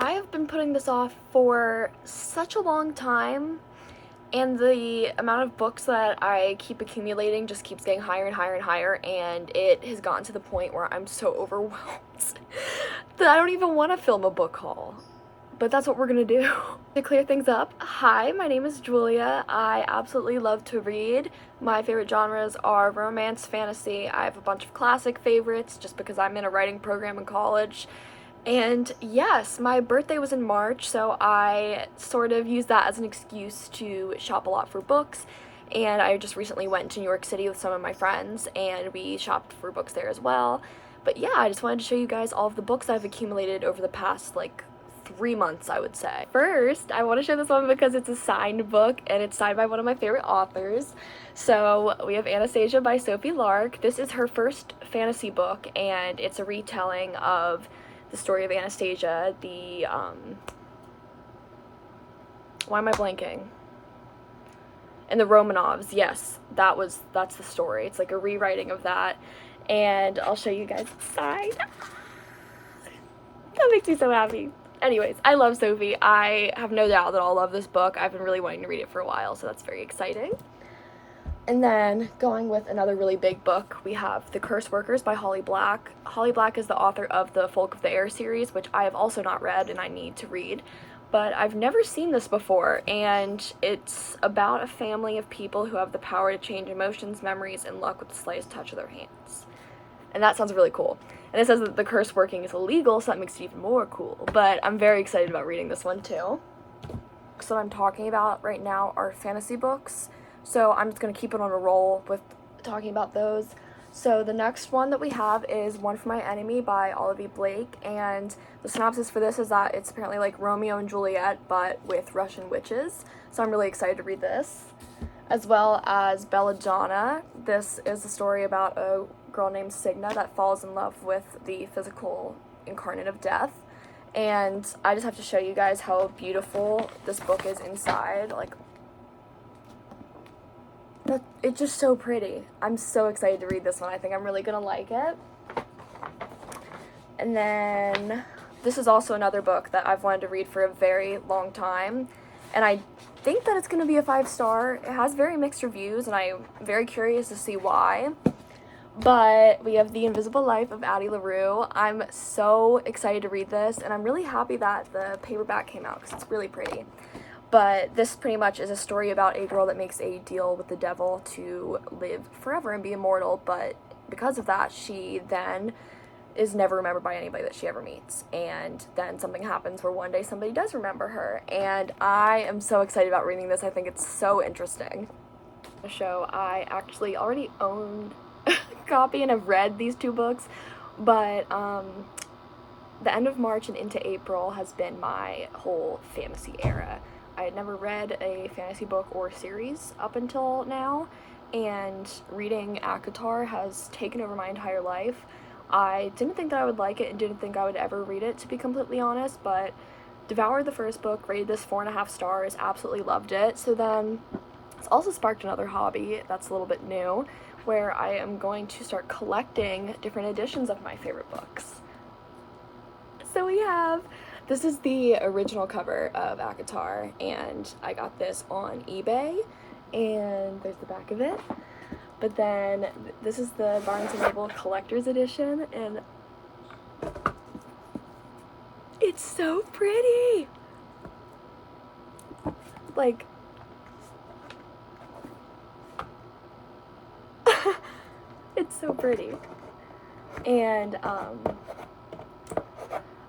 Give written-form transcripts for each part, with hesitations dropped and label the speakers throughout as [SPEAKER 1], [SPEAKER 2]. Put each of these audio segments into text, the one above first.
[SPEAKER 1] I have been putting this off for such a long time, and the amount of books that I keep accumulating just keeps getting higher and higher and higher, and it has gotten to the point where I'm so overwhelmed that I don't even want to film a book haul. But that's what we're gonna do. To clear things up, hi, my name is Julia. I absolutely love to read. My favorite genres are romance, fantasy. I have a bunch of classic favorites just because I'm in a writing program in college. And yes, my birthday was in March, so I sort of used that as an excuse to shop a lot for books. And I just recently went to New York City with some of my friends, and we shopped for books there as well. But yeah, I just wanted to show you guys all of the books I've accumulated over the past, 3 months, I would say. First, I want to show this one because it's a signed book, and it's signed by one of my favorite authors. So we have Anastasia by Sophie Lark. This is her first fantasy book, and it's a retelling of the story of Anastasia, why am I blanking? And the Romanovs, yes, that's the story. It's like a rewriting of that, and I'll show you guys the side. That makes me so happy. Anyways, I love Sophie. I have no doubt that I'll love this book. I've been really wanting to read it for a while, so that's very exciting. And then, going with another really big book, we have The Curse Workers by Holly Black. Holly Black is the author of the Folk of the Air series, which I have also not read and I need to read. But I've never seen this before, and it's about a family of people who have the power to change emotions, memories, and luck with the slightest touch of their hands. And that sounds really cool. And it says that the curse working is illegal, so that makes it even more cool. But I'm very excited about reading this one too. Books that I'm talking about right now are fantasy books, so I'm just going to keep it on a roll with talking about those. So the next one that we have is One for My Enemy by Olivia Blake, and the synopsis for this is that it's apparently like Romeo and Juliet, but with Russian witches, so I'm really excited to read this. As well as Belladonna. This is a story about a girl named Signa that falls in love with the physical incarnate of death, and I just have to show you guys how beautiful this book is inside. It's just so pretty. I'm so excited to read this one. I think I'm really gonna like it. And then this is also another book that I've wanted to read for a very long time, and I think that it's going to be a 5-star. It has very mixed reviews, and I'm very curious to see why. But we have The Invisible Life of Addie LaRue. I'm so excited to read this, and I'm really happy that the paperback came out because it's really pretty. But this pretty much is a story about a girl that makes a deal with the devil to live forever and be immortal, but because of that, she then is never remembered by anybody that she ever meets. And then something happens where one day somebody does remember her, and I am so excited about reading this. I think it's so interesting. The show, I actually already owned a copy and have read these two books, but the end of March and into April has been my whole fantasy era. I had never read a fantasy book or series up until now, and reading ACOTAR has taken over my entire life. I didn't think that I would like it and didn't think I would ever read it, to be completely honest, but devoured the first book, rated this 4.5 stars, absolutely loved it. So then it's also sparked another hobby that's a little bit new, where I am going to start collecting different editions of my favorite books. So this is the original cover of ACOTAR, and I got this on eBay, and there's the back of it. But then this is the Barnes & Noble Collector's Edition, and it's so pretty! It's so pretty. And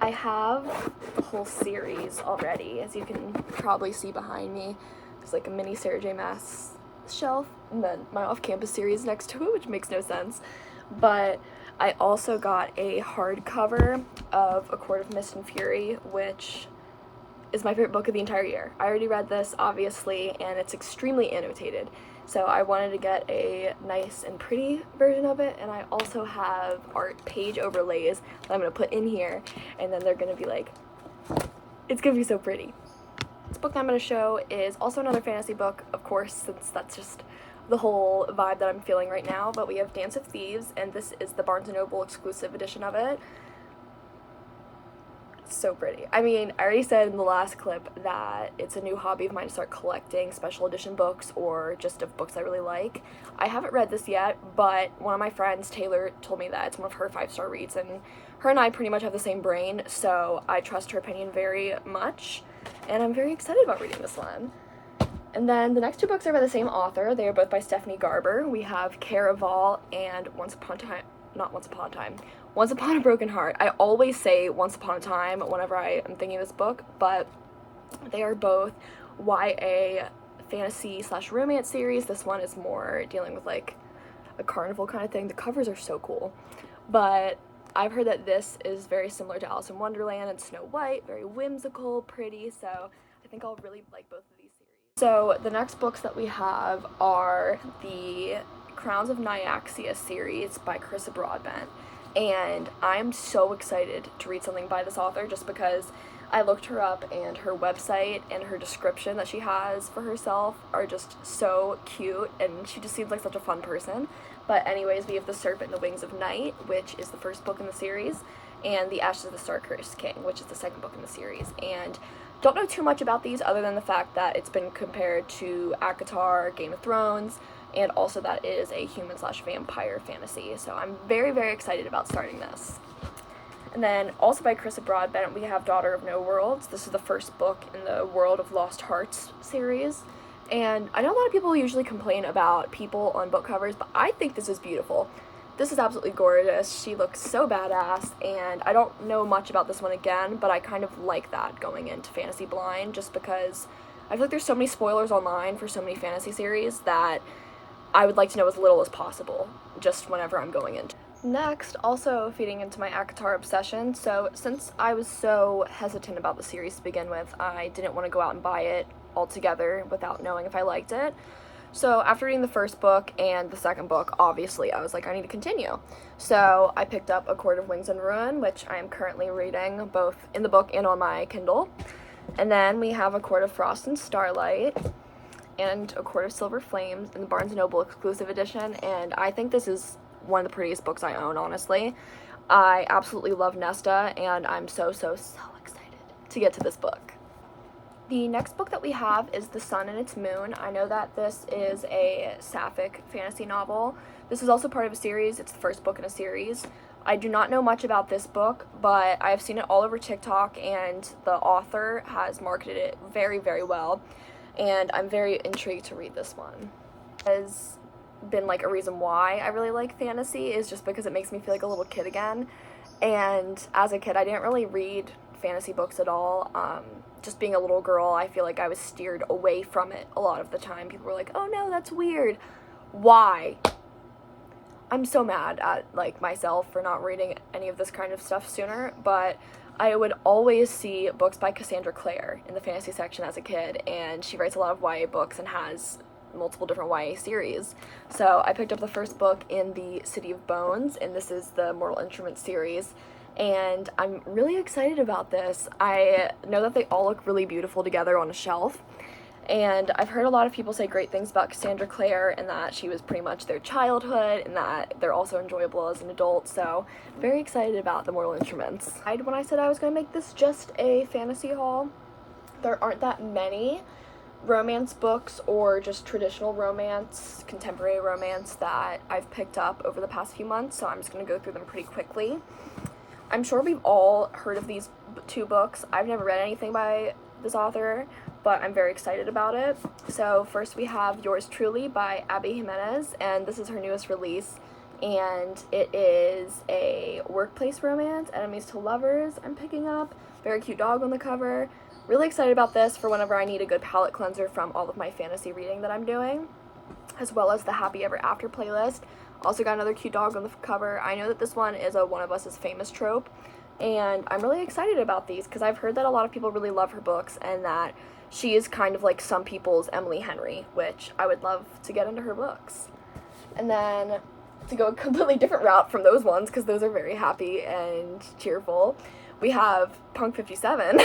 [SPEAKER 1] I have the whole series already, as you can probably see behind me. There's like a mini Sarah J. Maas shelf, and then my off-campus series next to it, which makes no sense. But I also got a hardcover of A Court of Mist and Fury, which is my favorite book of the entire year. I already read this, obviously, and it's extremely annotated. So I wanted to get a nice and pretty version of it, and I also have art page overlays that I'm going to put in here, and then they're going to be it's going to be so pretty. This book that I'm going to show is also another fantasy book, of course, since that's just the whole vibe that I'm feeling right now, but we have Dance of Thieves, and this is the Barnes & Noble exclusive edition of it. so pretty. I mean, I already said in the last clip that it's a new hobby of mine to start collecting special edition books or just of books I really like. I haven't read this yet, but one of my friends, Taylor, told me that it's one of her 5-star reads, and her and I pretty much have the same brain, so I trust her opinion very much, and I'm very excited about reading this one. And then the next 2 books are by the same author. They are both by Stephanie Garber. We have Caraval and Once Upon a Broken Heart. I always say Once Upon a Time whenever I am thinking of this book, but they are both YA fantasy/romance series. This one is more dealing with like a carnival kind of thing. The covers are so cool. But I've heard that this is very similar to Alice in Wonderland and Snow White, very whimsical, pretty, so I think I'll really like both of these series. So the next books that we have are the Crowns of Nyaxia series by Carissa Broadbent, and I'm so excited to read something by this author just because I looked her up and her website and her description that she has for herself are just so cute, and she just seems like such a fun person. But anyways, we have The Serpent and the Wings of Night, which is the first book in the series, and The Ashes of the Star-Cursed King, which is the second book in the series. And don't know too much about these other than the fact that it's been compared to ACOTAR, Game of Thrones, and also that it is a human/vampire fantasy. So I'm very, very excited about starting this. And then also by Carissa Broadbent, we have Daughter of No Worlds. This is the first book in the World of Lost Hearts series. And I know a lot of people usually complain about people on book covers, but I think this is beautiful. This is absolutely gorgeous. She looks so badass, and I don't know much about this one again, but I kind of like that going into Fantasy Blind, just because I feel like there's so many spoilers online for so many fantasy series that I would like to know as little as possible, just whenever I'm going into. Next, also feeding into my ACOTAR obsession, so since I was so hesitant about the series to begin with, I didn't want to go out and buy it altogether without knowing if I liked it. So after reading the first book and the second book, obviously, I was like, I need to continue. So I picked up A Court of Wings and Ruin, which I am currently reading both in the book and on my Kindle. And then we have A Court of Frost and Starlight and A Court of Silver Flames in the Barnes & Noble exclusive edition. And I think this is one of the prettiest books I own, honestly. I absolutely love Nesta, and I'm so excited to get to this book. The next book that we have is The Sun and Its Moon. I know that this is a sapphic fantasy novel. This is also part of a series. It's the first book in a series. I do not know much about this book, but I have seen it all over TikTok, and the author has marketed it very, very well, and I'm very intrigued to read this one. Has been like a reason why I really like fantasy is just because it makes me feel like a little kid again, and as a kid I didn't really read fantasy books at all. Just being a little girl, I feel like I was steered away from it a lot of the time. People were like, oh no, that's weird. Why? I'm so mad at like myself for not reading any of this kind of stuff sooner, but I would always see books by Cassandra Clare in the fantasy section as a kid, and she writes a lot of YA books and has multiple different YA series. So I picked up the first book in the City of Bones, and this is the Mortal Instruments series, and I'm really excited about this. I know that they all look really beautiful together on a shelf, and I've heard a lot of people say great things about Cassandra Clare, and that she was pretty much their childhood, and that they're also enjoyable as an adult, so very excited about the Mortal Instruments. When I said I was going to make this just a fantasy haul, there aren't that many romance books or just traditional romance, contemporary romance that I've picked up over the past few months, so I'm just going to go through them pretty quickly. I'm sure we've all heard of these 2 books. I've never read anything by this author, but I'm very excited about it. So first we have Yours Truly by Abby Jimenez, and this is her newest release, and it is a workplace romance, enemies to lovers. I'm picking up. Very cute dog on the cover. Really excited about this for whenever I need a good palate cleanser from all of my fantasy reading that I'm doing, as well as the Happy Ever After playlist. Also got another cute dog on the cover. I know that this one is a One of Us is Famous trope, and I'm really excited about these because I've heard that a lot of people really love her books and that she is kind of like some people's Emily Henry, which I would love to get into her books. And then to go a completely different route from those ones, because those are very happy and cheerful, we have Punk 57.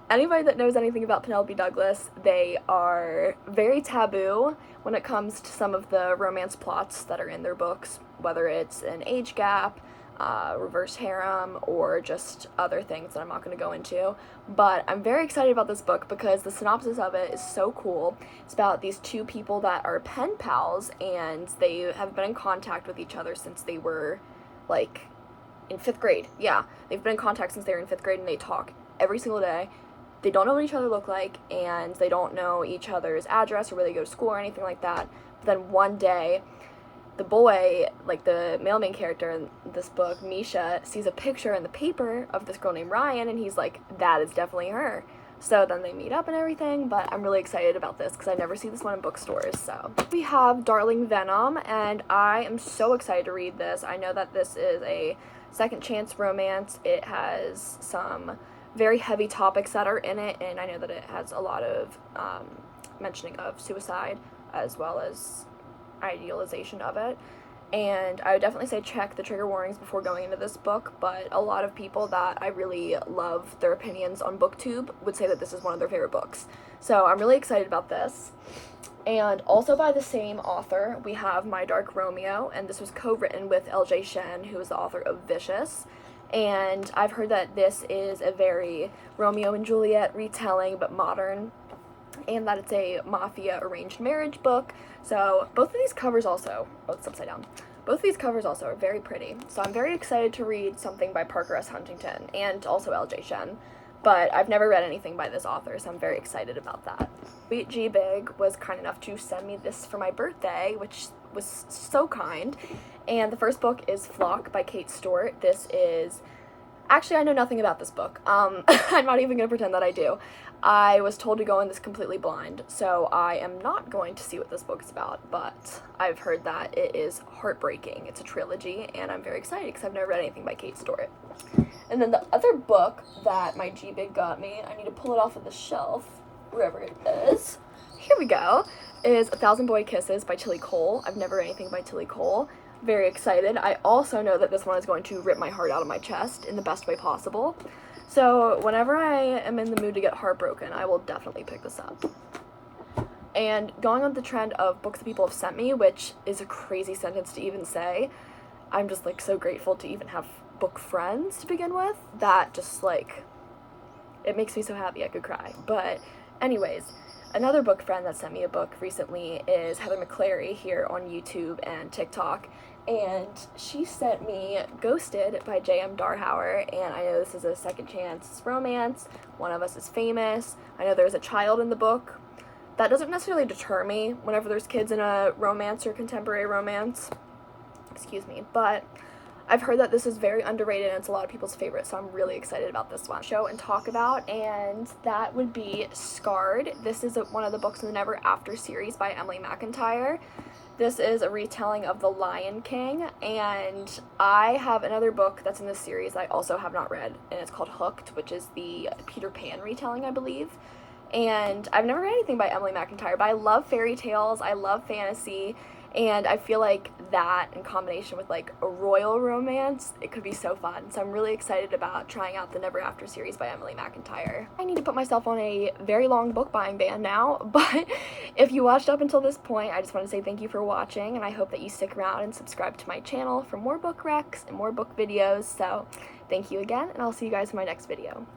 [SPEAKER 1] Anybody that knows anything about Penelope Douglas, they are very taboo when it comes to some of the romance plots that are in their books, whether it's an age gap, reverse harem, or just other things that I'm not going to go into. But I'm very excited about this book because the synopsis of it is so cool. It's about these two people that are pen pals, and they have been in contact with each other since they were, like, in 5th grade. Yeah, they've been in contact since they were in 5th grade, and they talk every single day. They don't know what each other look like, and they don't know each other's address or where they go to school or anything like that. But then one day, the boy, like the male main character in this book, Misha, sees a picture in the paper of this girl named Ryan, and he's like, that is definitely her. So then they meet up and everything, but I'm really excited about this because I never see this one in bookstores. So we have Darling Venom, and I am so excited to read this. I know that this is a second chance romance. It has some very heavy topics that are in it, and I know that it has a lot of mentioning of suicide as well as idealization of it. And I would definitely say check the trigger warnings before going into this book, but a lot of people that I really love their opinions on BookTube would say that this is one of their favorite books. So I'm really excited about this. And also by the same author, we have My Dark Romeo, and this was co-written with LJ Shen, who is the author of Vicious. And I've heard that this is a very Romeo and Juliet retelling, but modern, and that it's a mafia arranged marriage book. So both of these covers also, oh, it's upside down. Both of these covers also are very pretty. So I'm very excited to read something by Parker S. Huntington and also LJ Shen. But I've never read anything by this author, so I'm very excited about that. Sweet G Big was kind enough to send me this for my birthday, which was so kind. And the first book is Flock by Kate Stewart. This is, actually I know nothing about this book. I'm not even going to pretend that I do. I was told to go in this completely blind, so I am not going to see what this book is about, but I've heard that it is heartbreaking. It's a trilogy, and I'm very excited because I've never read anything by Kate Stewart. And then the other book that my G-Big got me, I need to pull it off of the shelf, wherever it is. Here we go, is A Thousand Boy Kisses by Tilly Cole. I've never read anything by Tilly Cole. Very excited. I also know that this one is going to rip my heart out of my chest in the best way possible. So whenever I am in the mood to get heartbroken, I will definitely pick this up. And going on the trend of books that people have sent me, which is a crazy sentence to even say, I'm just like so grateful to even have book friends to begin with. That just like, it makes me so happy I could cry. But anyways, another book friend that sent me a book recently is Heather McClary here on YouTube and TikTok. And she sent me Ghosted by J.M. Darhauer, and I know this is a second chance romance. One of us is famous. I know there's a child in the book. That doesn't necessarily deter me whenever there's kids in a romance or contemporary romance. Excuse me. But I've heard that this is very underrated and it's a lot of people's favorite, so I'm really excited about this one. Show and talk about, and that would be Scarred. This is one of the books in the Never After series by Emily McIntyre. This is a retelling of The Lion King, and I have another book that's in this series I also have not read, and it's called Hooked, which is the Peter Pan retelling, I believe. And I've never read anything by Emily McIntyre, but I love fairy tales, I love fantasy, and I feel like that in combination with like a royal romance, it could be so fun. So I'm really excited about trying out the Never After series by Emily McIntyre. I need to put myself on a very long book buying ban now, but if you watched up until this point, I just want to say thank you for watching, and I hope that you stick around and subscribe to my channel for more book recs and more book videos. So thank you again, and I'll see you guys in my next video.